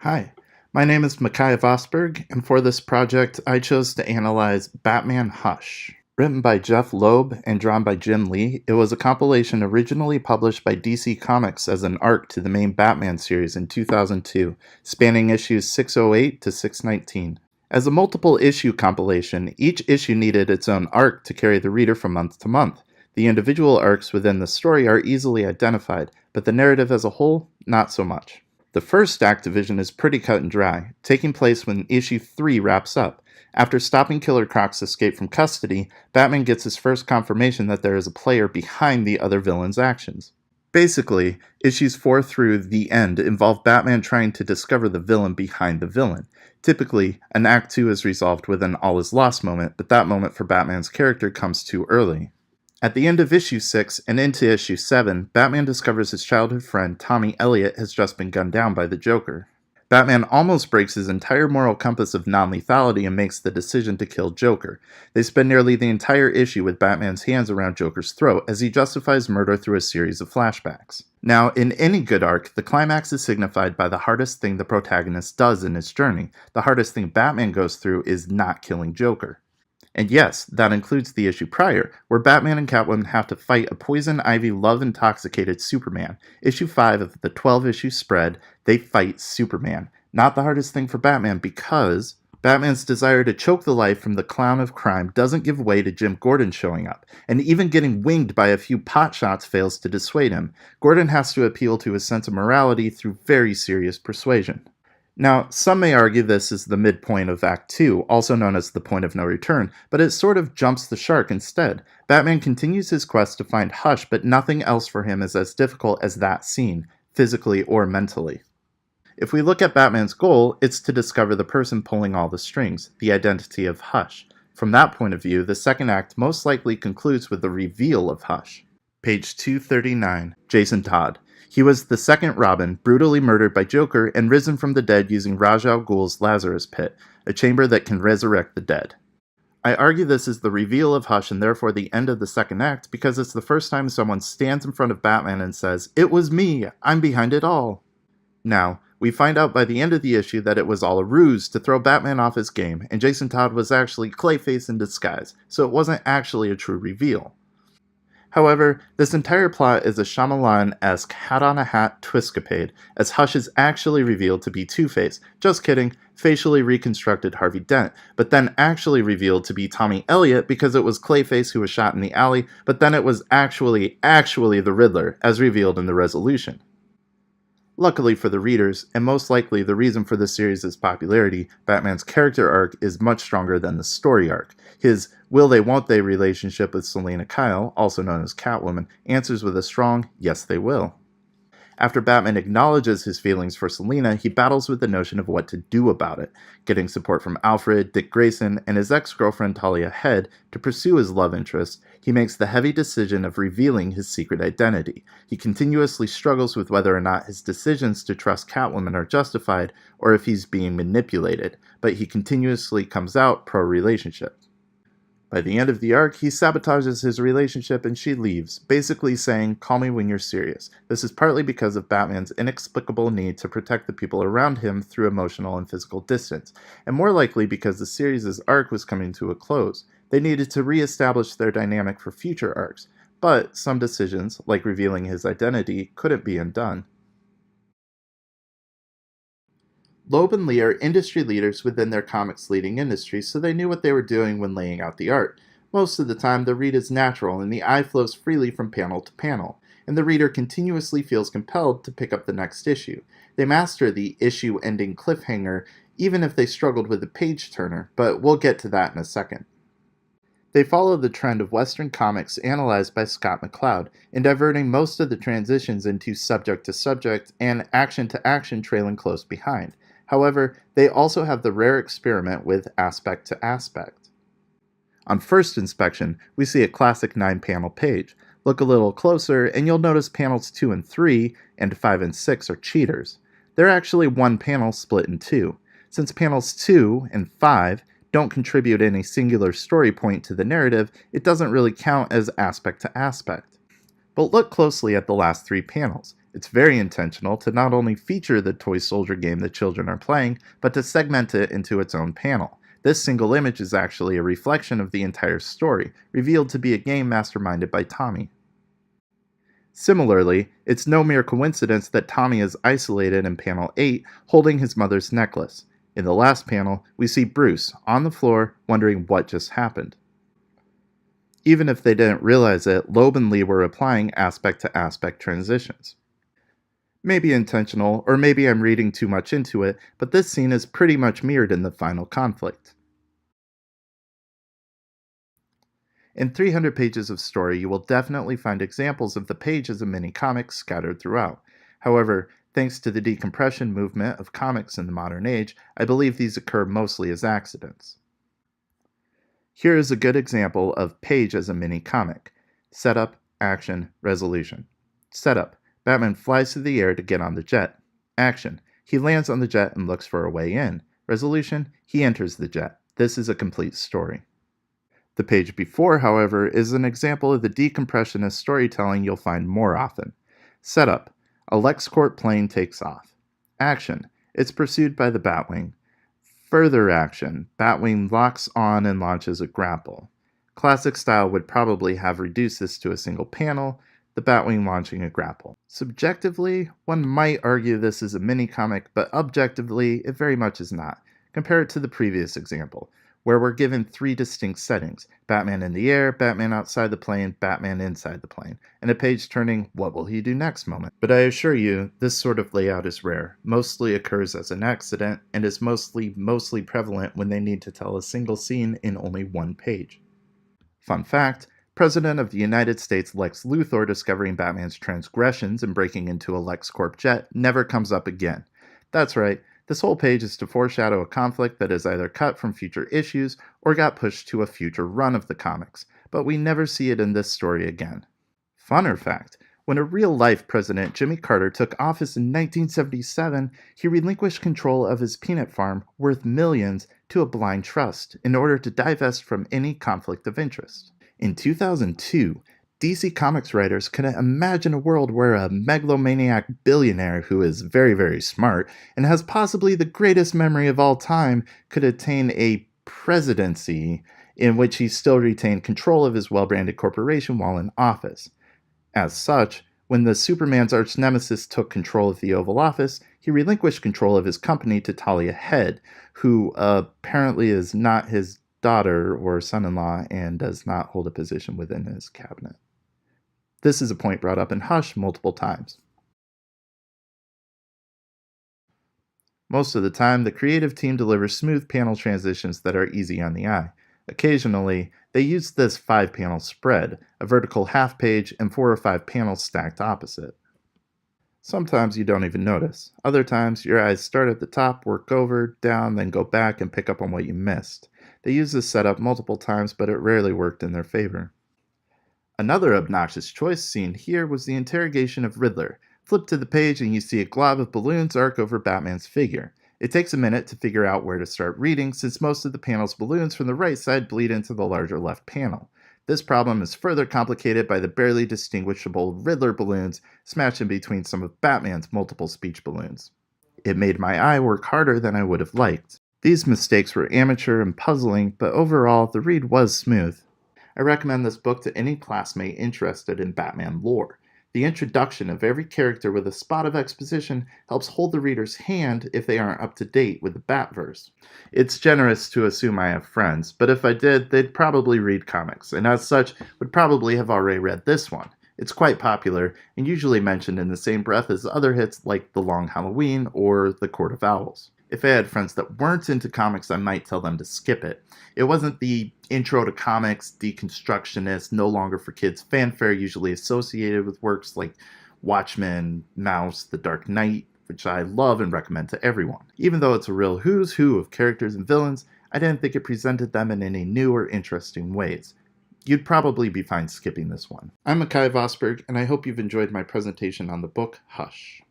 Hi, my name is Micaiah Vosberg, and for this project, I chose to analyze Batman Hush. Written by Jeff Loeb and drawn by Jim Lee, it was a compilation originally published by DC Comics as an arc to the main Batman series in 2002, spanning issues 608 to 619. As a multiple issue compilation, each issue needed its own arc to carry the reader from month to month. The individual arcs within the story are easily identified, but the narrative as a whole, not so much. The first Activision is pretty cut and dry, taking place when issue 3 wraps up. After stopping Killer Croc's escape from custody, Batman gets his first confirmation that there is a player behind the other villain's actions. Basically, issues 4 through the end involve Batman trying to discover the villain behind the villain. Typically, an Act 2 is resolved with an all is lost moment, but that moment for Batman's character comes too early. At the end of issue 6 and into issue 7, Batman discovers his childhood friend Tommy Elliot has just been gunned down by the Joker. Batman almost breaks his entire moral compass of non-lethality and makes the decision to kill Joker. They spend nearly the entire issue with Batman's hands around Joker's throat as he justifies murder through a series of flashbacks. Now, in any good arc, the climax is signified by the hardest thing the protagonist does in his journey. The hardest thing Batman goes through is not killing Joker. And yes, that includes the issue prior, where Batman and Catwoman have to fight a poison ivy love-intoxicated Superman. Issue 5 of the 12-issue spread, they fight Superman. Not the hardest thing for Batman because Batman's desire to choke the life from the clown of crime doesn't give way to Jim Gordon showing up, and even getting winged by a few pot shots fails to dissuade him. Gordon has to appeal to his sense of morality through very serious persuasion. Now, some may argue this is the midpoint of Act 2, also known as the point of no return, but it sort of jumps the shark instead. Batman continues his quest to find Hush, but nothing else for him is as difficult as that scene, physically or mentally. If we look at Batman's goal, it's to discover the person pulling all the strings, the identity of Hush. From that point of view, the second act most likely concludes with the reveal of Hush. Page 239, Jason Todd. He was the second Robin, brutally murdered by Joker and risen from the dead using Ra's al Ghul's Lazarus Pit, a chamber that can resurrect the dead. I argue this is the reveal of Hush and therefore the end of the second act because it's the first time someone stands in front of Batman and says, "It was me! I'm behind it all!" Now, we find out by the end of the issue that it was all a ruse to throw Batman off his game, and Jason Todd was actually Clayface in disguise, so it wasn't actually a true reveal. However, this entire plot is a Shyamalan-esque hat-on-a-hat twiscapade, as Hush is actually revealed to be Two-Face, just kidding, facially reconstructed Harvey Dent, but then actually revealed to be Tommy Elliot because it was Clayface who was shot in the alley, but then it was actually the Riddler, as revealed in the resolution. Luckily for the readers, and most likely the reason for the series' popularity, Batman's character arc is much stronger than the story arc. His will-they-won't-they relationship with Selina Kyle, also known as Catwoman, answers with a strong, yes they will. After Batman acknowledges his feelings for Selina, he battles with the notion of what to do about it, getting support from Alfred, Dick Grayson, and his ex-girlfriend Talia Head to pursue his love interest. He makes the heavy decision of revealing his secret identity. He continuously struggles with whether or not his decisions to trust Catwoman are justified or if he's being manipulated, but he continuously comes out pro-relationship. By the end of the arc, he sabotages his relationship and she leaves, basically saying, "Call me when you're serious." This is partly because of Batman's inexplicable need to protect the people around him through emotional and physical distance, and more likely because the series' arc was coming to a close. They needed to re-establish their dynamic for future arcs, but some decisions, like revealing his identity, couldn't be undone. Loeb and Lee are industry leaders within their comics leading industry, so they knew what they were doing when laying out the art. Most of the time, the read is natural and the eye flows freely from panel to panel, and the reader continuously feels compelled to pick up the next issue. They master the issue-ending cliffhanger, even if they struggled with the page-turner, but we'll get to that in a second. They follow the trend of Western comics analyzed by Scott McCloud, in diverting most of the transitions into subject to subject and action to action trailing close behind. However, they also have the rare experiment with aspect to aspect. On first inspection, we see a classic 9-panel page. Look a little closer and you'll notice panels 2 and 3 and 5 and 6 are cheaters. They're actually one panel split in two. Since panels 2 and 5 don't contribute any singular story point to the narrative, it doesn't really count as aspect to aspect. But look closely at the last 3 panels. It's very intentional to not only feature the toy soldier game the children are playing, but to segment it into its own panel. This single image is actually a reflection of the entire story, revealed to be a game masterminded by Tommy. Similarly, it's no mere coincidence that Tommy is isolated in panel 8 holding his mother's necklace. In the last panel, we see Bruce on the floor wondering what just happened. Even if they didn't realize it, Loeb and Lee were applying aspect-to-aspect transitions. Maybe intentional, or maybe I'm reading too much into it, but this scene is pretty much mirrored in the final conflict. In 300 pages of story, you will definitely find examples of the page as a mini-comic scattered throughout. However, thanks to the decompression movement of comics in the modern age, I believe these occur mostly as accidents. Here is a good example of page as a mini-comic. Setup, action, resolution. Setup. Batman flies through the air to get on the jet. Action. He lands on the jet and looks for a way in. Resolution. He enters the jet. This is a complete story. The page before, however, is an example of the decompressionist storytelling you'll find more often. Setup. A LexCorp plane takes off. Action. It's pursued by the Batwing. Further action. Batwing locks on and launches a grapple. Classic style would probably have reduced this to a single panel, the Batwing launching a grapple. Subjectively, one might argue this is a mini-comic, but objectively, it very much is not. Compare it to the previous example, where we're given 3 distinct settings: Batman in the air, Batman outside the plane, Batman inside the plane, and a page turning "what will he do next" moment. But I assure you, this sort of layout is rare, mostly occurs as an accident, and is mostly prevalent when they need to tell a single scene in only one page. Fun fact, President of the United States Lex Luthor discovering Batman's transgressions and breaking into a LexCorp jet never comes up again. That's right, this whole page is to foreshadow a conflict that is either cut from future issues or got pushed to a future run of the comics, but we never see it in this story again. Funner fact, when a real-life President Jimmy Carter took office in 1977, he relinquished control of his peanut farm, worth millions, to a blind trust in order to divest from any conflict of interest. In 2002, DC Comics writers couldn't imagine a world where a megalomaniac billionaire who is very, very smart and has possibly the greatest memory of all time could attain a presidency in which he still retained control of his well-branded corporation while in office. As such, when the Superman's arch-nemesis took control of the Oval Office, he relinquished control of his company to Talia Head, who apparently is not his daughter or son-in-law and does not hold a position within his cabinet. This is a point brought up in Hush multiple times. Most of the time, the creative team delivers smooth panel transitions that are easy on the eye. Occasionally, they use this 5-panel spread, a vertical half page and 4 or 5 panels stacked opposite. Sometimes you don't even notice. Other times, your eyes start at the top, work over, down, then go back and pick up on what you missed. They used this setup multiple times, but it rarely worked in their favor. Another obnoxious choice seen here was the interrogation of Riddler. Flip to the page and you see a glob of balloons arc over Batman's figure. It takes a minute to figure out where to start reading, since most of the panel's balloons from the right side bleed into the larger left panel. This problem is further complicated by the barely distinguishable Riddler balloons smashed in between some of Batman's multiple speech balloons. It made my eye work harder than I would have liked. These mistakes were amateur and puzzling, but overall, the read was smooth. I recommend this book to any classmate interested in Batman lore. The introduction of every character with a spot of exposition helps hold the reader's hand if they aren't up to date with the Batverse. It's generous to assume I have friends, but if I did, they'd probably read comics, and as such, would probably have already read this one. It's quite popular, and usually mentioned in the same breath as other hits like The Long Halloween or The Court of Owls. If I had friends that weren't into comics, I might tell them to skip it. It wasn't the intro to comics, deconstructionist, no longer for kids fanfare usually associated with works like Watchmen, Mouse, The Dark Knight, which I love and recommend to everyone. Even though it's a real who's who of characters and villains, I didn't think it presented them in any new or interesting ways. You'd probably be fine skipping this one. I'm Mackay Vosberg, and I hope you've enjoyed my presentation on the book Hush.